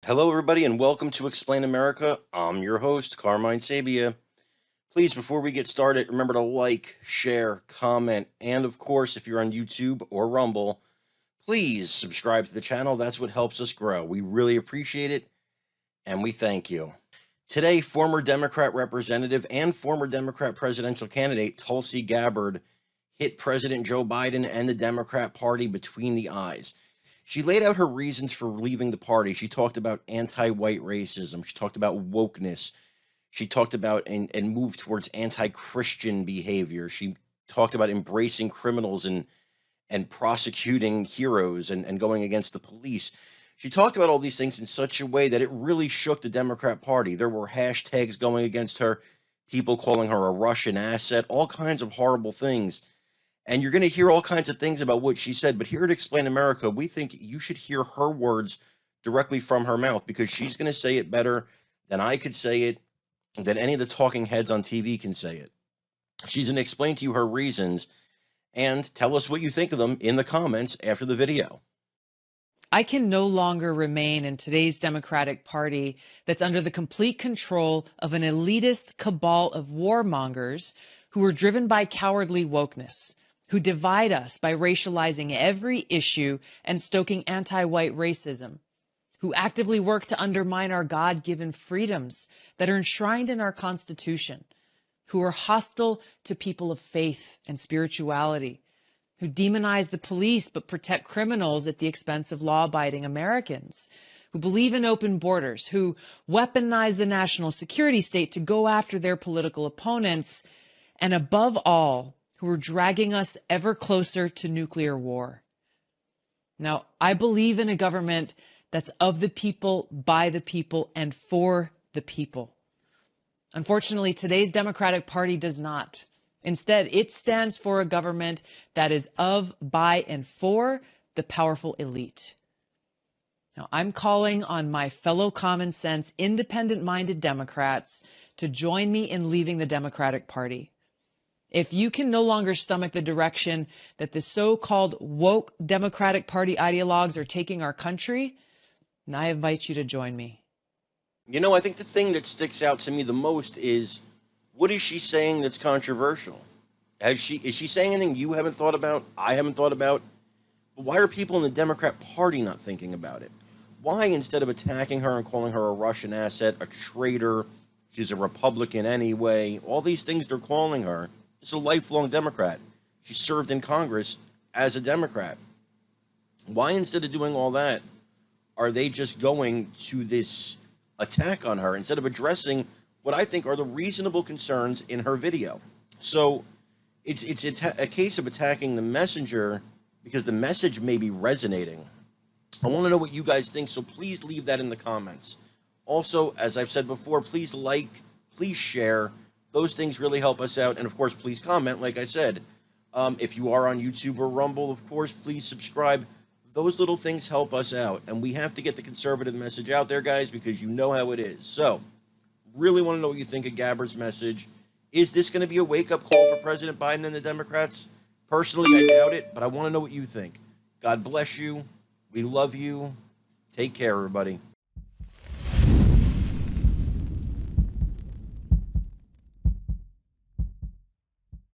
Hello, everybody, and welcome to Explain America. I'm your host, Carmine Sabia. Please, before we get started, remember to like, share, comment, and of course, if you're on YouTube or Rumble, please subscribe to the channel. That's what helps us grow. We really appreciate it, and we thank you. Today, former Democrat representative and former Democrat presidential candidate Tulsi Gabbard hit President Joe Biden and the Democrat Party between the eyes. She laid out her reasons for leaving the party. She talked about anti-white racism. She talked about wokeness. She talked about and moved towards anti-Christian behavior. She talked about embracing criminals and prosecuting heroes and going against the police. She talked about all these things in such a way that it really shook the Democrat Party. There were hashtags going against her, people calling her a Russian asset, all kinds of horrible things. And you're going to hear all kinds of things about what she said. But here at Explain America, we think you should hear her words directly from her mouth because she's going to say it better than I could say it, than any of the talking heads on TV can say it. She's going to explain to you her reasons and tell us what you think of them in the comments after the video. I can no longer remain in today's Democratic Party that's under the complete control of an elitist cabal of warmongers who are driven by cowardly wokeness, who divide us by racializing every issue and stoking anti-white racism, who actively work to undermine our God-given freedoms that are enshrined in our Constitution, who are hostile to people of faith and spirituality, who demonize the police but protect criminals at the expense of law-abiding Americans, who believe in open borders, who weaponize the national security state to go after their political opponents, and above all, who are dragging us ever closer to nuclear war. Now, I believe in a government that's of the people, by the people, and for the people. Unfortunately, today's Democratic Party does not. Instead, it stands for a government that is of, by, and for the powerful elite. Now, I'm calling on my fellow common sense, independent-minded Democrats to join me in leaving the Democratic Party. If you can no longer stomach the direction that the so-called woke Democratic Party ideologues are taking our country, then I invite you to join me. You know, I think the thing that sticks out to me the most is, what is she saying that's controversial? Is she saying anything you haven't thought about, I haven't thought about? Why are people in the Democrat Party not thinking about it? Why, instead of attacking her and calling her a Russian asset, a traitor, she's a Republican anyway, all these things they're calling her, is a lifelong Democrat. She served in Congress as a Democrat. Why, instead of doing all that, are they just going to this attack on her instead of addressing what I think are the reasonable concerns in her video? So it's a case of attacking the messenger because the message may be resonating. I want to know what you guys think, so please leave that in the comments. Also, as I've said before, please like, please share. Those things really help us out. And, of course, please comment, like I said. If you are on YouTube or Rumble, of course, please subscribe. Those little things help us out. And we have to get the conservative message out there, guys, because you know how it is. So, really want to know what you think of Gabbard's message. Is this going to be a wake-up call for President Biden and the Democrats? Personally, I doubt it, but I want to know what you think. God bless you. We love you. Take care, everybody.